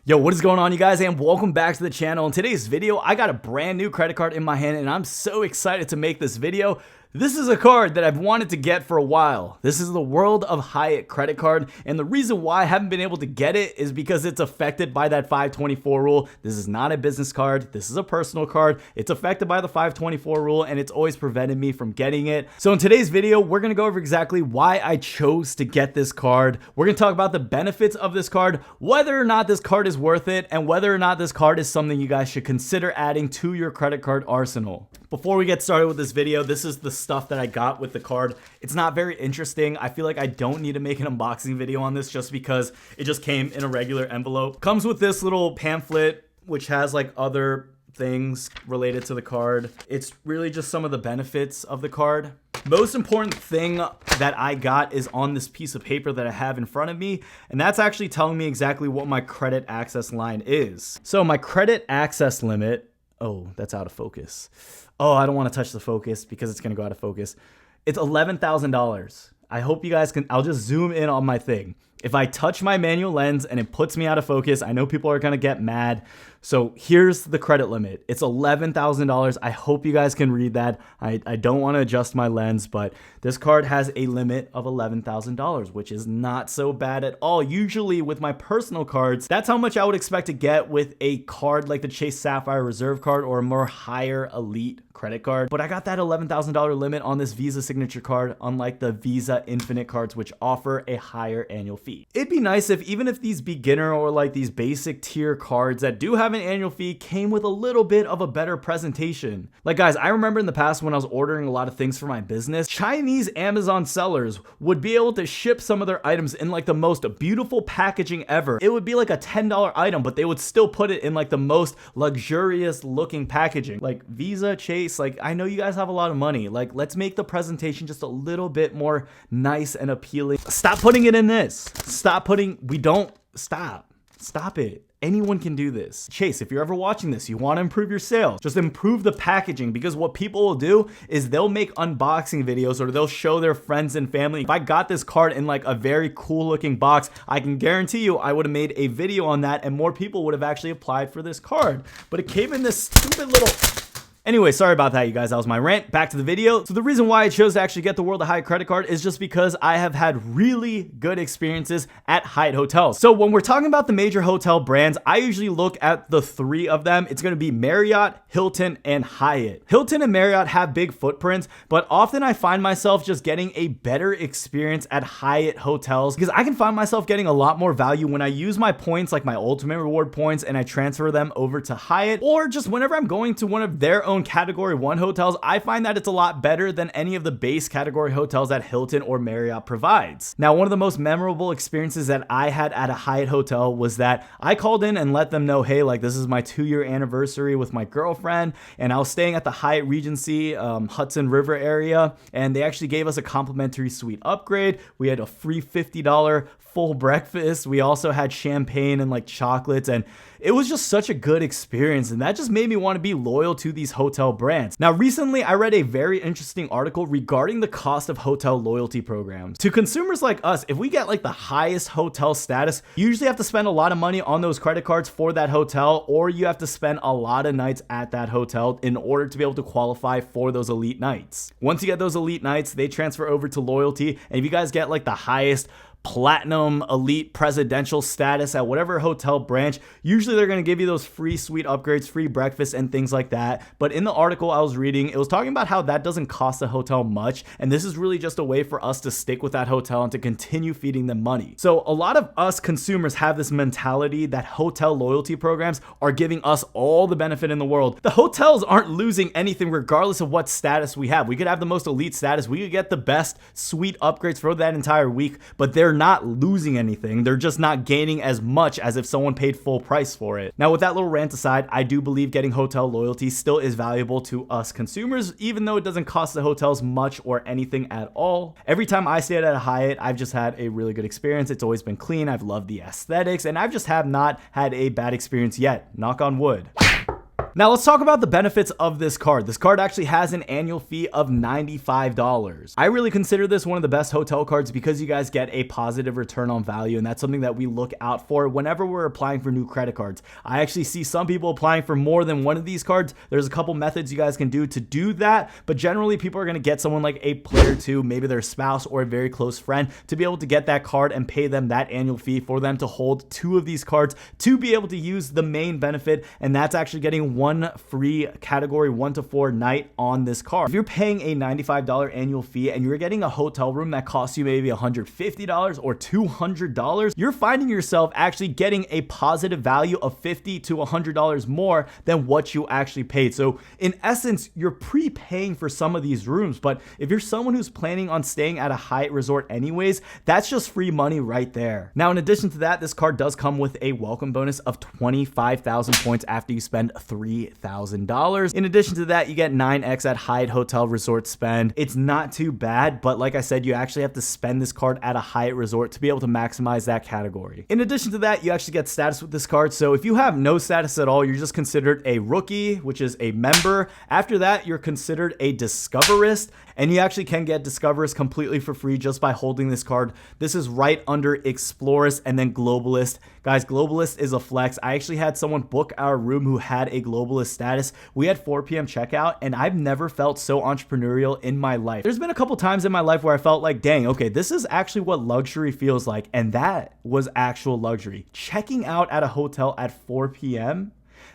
Yo, what is going on, you guys, and welcome back to the channel. In today's video, I got a brand new credit card in my hand and I'm so excited to make this video. This is a card that I've wanted to get for a while. This is the World of Hyatt credit card, and the reason why I haven't been able to get it is because it's affected by that 524 rule. This is not a business card. This is a personal card. It's affected by the 524 rule, and it's always prevented me from getting it. So in today's video, we're going to go over exactly why I chose to get this card. We're going to talk about the benefits of this card, whether or not this card is worth it, and whether or not this card is something you guys should consider adding to your credit card arsenal. Before we get started with this video, this is the stuff that I got with the card. It's not very interesting. I feel like I don't need to make an unboxing video on this just because it just came in a regular envelope. Comes with this little pamphlet, which has like other things related to the card. It's really just some of the benefits of the card. Most important thing that I got is on this piece of paper that I have in front of me, and that's actually telling me exactly what my credit access line is. So my credit access limit, oh, that's out of focus. Oh, I don't want to touch the focus because it's going to go out of focus. It's $11,000. I hope you guys can, I'll just zoom in on my thing. If I touch my manual lens and it puts me out of focus, I know people are going to get mad. So here's the credit limit. It's $11,000. I hope you guys can read that. I don't want to adjust my lens, but this card has a limit of $11,000, which is not so bad at all. Usually with my personal cards, that's how much I would expect to get with a card like the Chase Sapphire Reserve card or a more higher elite credit card. But I got that $11,000 limit on this Visa signature card, unlike the Visa Infinite cards, which offer a higher annual fee. It'd be nice if even if these beginner or like these basic tier cards that do have an annual fee came with a little bit of a better presentation. Like guys, I remember in the past when I was ordering a lot of things for my business, Chinese Amazon sellers would be able to ship some of their items in like the most beautiful packaging ever. It would be like a $10 item, but they would still put it in like the most luxurious looking packaging. Like Visa, Chase, like I know you guys have a lot of money. Like let's make the presentation just a little bit more nice and appealing. Stop putting it in this. Stop it. Anyone can do this. Chase, if you're ever watching this, you want to improve your sales, just improve the packaging, because what people will do is they'll make unboxing videos or they'll show their friends and family. If I got this card in like a very cool looking box, I can guarantee you I would have made a video on that and more people would have actually applied for this card. But it came in this stupid little... Anyway, sorry about that, you guys. That was my rant. Back to the video. So the reason why I chose to actually get the World of Hyatt credit card is just because I have had really good experiences at Hyatt hotels. So when we're talking about the major hotel brands, I usually look at the three of them. It's going to be Marriott, Hilton, and Hyatt. Hilton and Marriott have big footprints, but often I find myself just getting a better experience at Hyatt hotels because I can find myself getting a lot more value when I use my points, like my ultimate reward points, and I transfer them over to Hyatt, or just whenever I'm going to one of their own category 1 hotels. I find that it's a lot better than any of the base category hotels that Hilton or Marriott provides. Now, one of the most memorable experiences that I had at a Hyatt hotel was that I called in and let them know, hey, like this is my 2-year anniversary with my girlfriend, and I was staying at the Hyatt Regency Hudson River area, and they actually gave us a complimentary suite upgrade. We had a free $50 full breakfast. We also had champagne and like chocolates, and it was just such a good experience, and that just made me want to be loyal to these hotel brands. Now, recently I read a very interesting article regarding the cost of hotel loyalty programs. To consumers like us, if we get like the highest hotel status, you usually have to spend a lot of money on those credit cards for that hotel, or you have to spend a lot of nights at that hotel in order to be able to qualify for those elite nights. Once you get those elite nights, they transfer over to loyalty, and if you guys get like the highest platinum elite presidential status at whatever hotel branch, usually they're going to give you those free suite upgrades, free breakfast, and things like that. But in the article I was reading, it was talking about how that doesn't cost the hotel much, and this is really just a way for us to stick with that hotel and to continue feeding them money. So a lot of us consumers have this mentality that hotel loyalty programs are giving us all the benefit in the world. The hotels aren't losing anything regardless of what status we have. We could have the most elite status, we could get the best suite upgrades for that entire week, but they're not losing anything. They're just not gaining as much as if someone paid full price for it. Now, with that little rant aside, I do believe getting hotel loyalty still is valuable to us consumers, even though it doesn't cost the hotels much or anything at all. Every time I stayed at a Hyatt, I've just had a really good experience. It's always been clean. I've loved the aesthetics, and I've just have not had a bad experience yet. Knock on wood. Now let's talk about the benefits of this card. This card actually has an annual fee of $95. I really consider this one of the best hotel cards because you guys get a positive return on value, and that's something that we look out for whenever we're applying for new credit cards. I actually see some people applying for more than one of these cards. There's a couple methods you guys can do to do that, but generally people are going to get someone like a player two, maybe their spouse or a very close friend, to be able to get that card and pay them that annual fee for them to hold two of these cards to be able to use the main benefit, and that's actually getting one free category 1 to 4 night on this card. If you're paying a $95 annual fee and you're getting a hotel room that costs you maybe $150 or $200, you're finding yourself actually getting a positive value of $50 to $100 more than what you actually paid. So in essence, you're prepaying for some of these rooms, but if you're someone who's planning on staying at a Hyatt resort anyways, that's just free money right there. Now, in addition to that, this card does come with a welcome bonus of 25,000 points after you spend $3,000. In addition to that, you get 9x at Hyatt hotel resort spend. It's not too bad, but like I said, you actually have to spend this card at a Hyatt resort to be able to maximize that category. In addition to that, you actually get status with this card. So if you have no status at all, you're just considered a rookie, which is a member. After that, you're considered a discoverist, and you actually can get discoverist completely for free just by holding this card. This is right under explorist and then globalist. Guys, globalist is a flex. I actually had someone book our room who had a globalist status. We had 4 p.m. checkout, and I've never felt so entrepreneurial in my life. There's been a couple times in my life where I felt like, dang, okay, this is actually what luxury feels like, and that was actual luxury. Checking out at a hotel at 4 p.m.,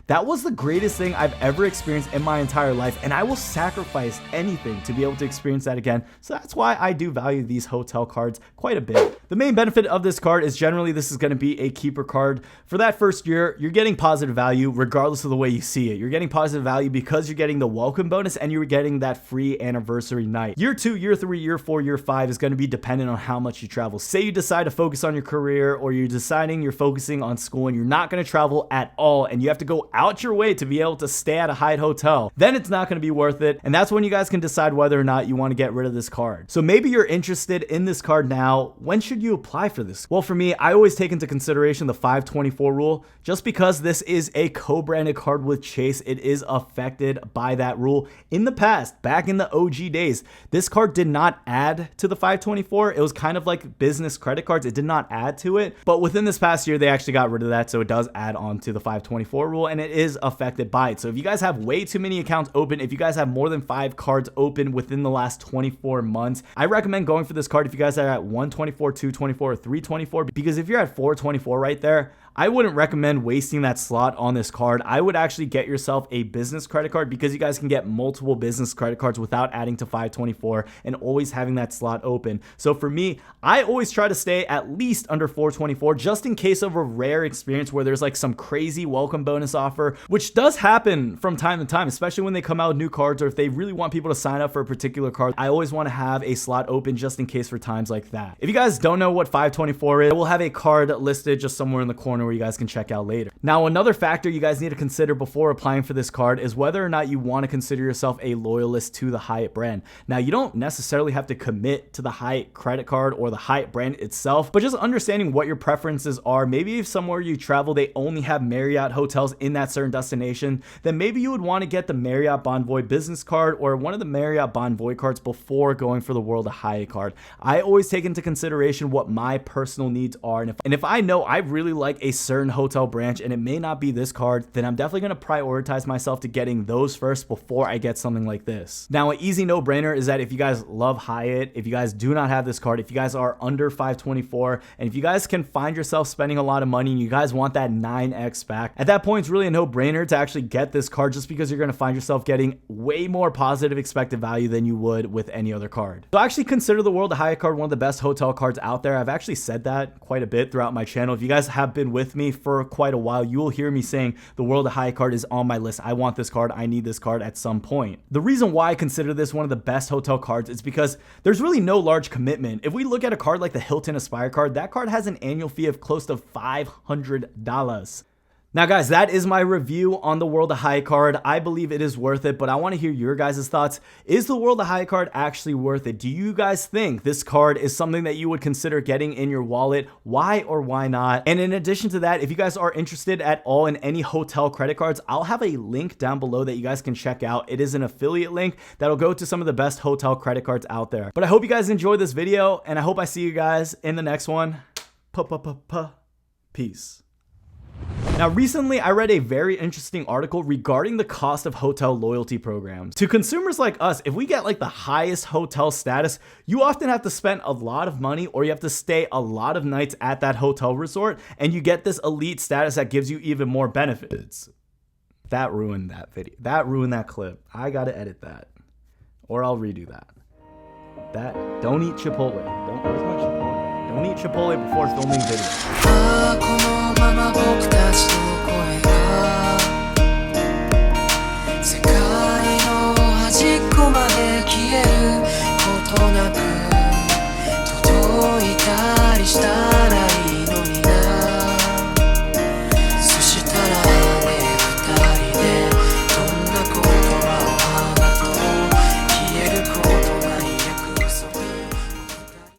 that was the greatest thing I've ever experienced in my entire life, and I will sacrifice anything to be able to experience that again. So that's why I do value these hotel cards quite a bit. The main benefit of this card is generally this is going to be a keeper card. For that first year, you're getting positive value regardless of the way you see it. You're getting positive value because you're getting the welcome bonus and you're getting that free anniversary night. Year 2, year 3, year 4, year 5 is going to be dependent on how much you travel. Say you decide to focus on your career, or you're deciding you're focusing on school and you're not going to travel at all, and you have to go out your way to be able to stay at a Hyatt hotel, then it's not going to be worth it. And that's when you guys can decide whether or not you want to get rid of this card. So maybe you're interested in this card now. When should you apply for this? Well, for me, I always take into consideration the 524 rule. Just because this is a co-branded card with Chase, it is affected by that rule. In the past, back in the OG days, this card did not add to the 524. It was kind of like business credit cards. It did not add to it. But within this past year, they actually got rid of that. So it does add on to the 524 rule, and it is affected by it. So if you guys have way too many accounts open, if you guys have more than 5 cards open within the last 24 months, I recommend going for this card if you guys are at 124, 224, or 324, because if you're at 424 right there, I wouldn't recommend wasting that slot on this card. I would actually get yourself a business credit card, because you guys can get multiple business credit cards without adding to 524 and always having that slot open. So for me, I always try to stay at least under 424 just in case of a rare experience where there's like some crazy welcome bonus offer, which does happen from time to time, especially when they come out with new cards, or if they really want people to sign up for a particular card. I always want to have a slot open just in case for times like that. If you guys don't know what 524 is, we'll have a card listed just somewhere in the corner where you guys can check out later. Now, another factor you guys need to consider before applying for this card is whether or not you want to consider yourself a loyalist to the Hyatt brand. Now, you don't necessarily have to commit to the Hyatt credit card or the Hyatt brand itself, but just understanding what your preferences are. Maybe if somewhere you travel, they only have Marriott hotels in that certain destination, then maybe you would want to get the Marriott Bonvoy business card or one of the Marriott Bonvoy cards before going for the World of Hyatt card. I always take into consideration what my personal needs are, and if I know I really like a certain hotel branch and it may not be this card, then I'm definitely going to prioritize myself to getting those first before I get something like this. Now, an easy no-brainer is that if you guys love Hyatt, if you guys do not have this card, if you guys are under 524, and if you guys can find yourself spending a lot of money and you guys want that 9x back, at that point it's really a no-brainer to actually get this card, just because you're going to find yourself getting way more positive expected value than you would with any other card. So I actually consider the World of Hyatt card one of the best hotel cards out there. I've actually said that quite a bit throughout my channel. If you guys have been with me for quite a while, you will hear me saying the World of Hyatt card is on my list. I want this card. I need this card at some point. The reason why I consider this one of the best hotel cards is because there's really no large commitment. If we look at a card like the Hilton Aspire card, that card has an annual fee of close to $500. Now guys, that is my review on the World of Hyatt card. I believe it is worth it, but I want to hear your guys' thoughts. Is the World of Hyatt card actually worth it? Do you guys think this card is something that you would consider getting in your wallet? Why or why not? And in addition to that, if you guys are interested at all in any hotel credit cards, I'll have a link down below that you guys can check out. It is an affiliate link that'll go to some of the best hotel credit cards out there. But I hope you guys enjoyed this video, and I hope I see you guys in the next one. Peace. Now, recently I read a very interesting article regarding the cost of hotel loyalty programs. To consumers like us, if we get like the highest hotel status, you often have to spend a lot of money, or you have to stay a lot of nights at that hotel resort, and you get this elite status that gives you even more benefits. That ruined that video. That ruined that clip. I gotta edit that, or I'll redo that. Don't eat Chipotle. Where's my Chipotle? Don't eat Chipotle before filming video.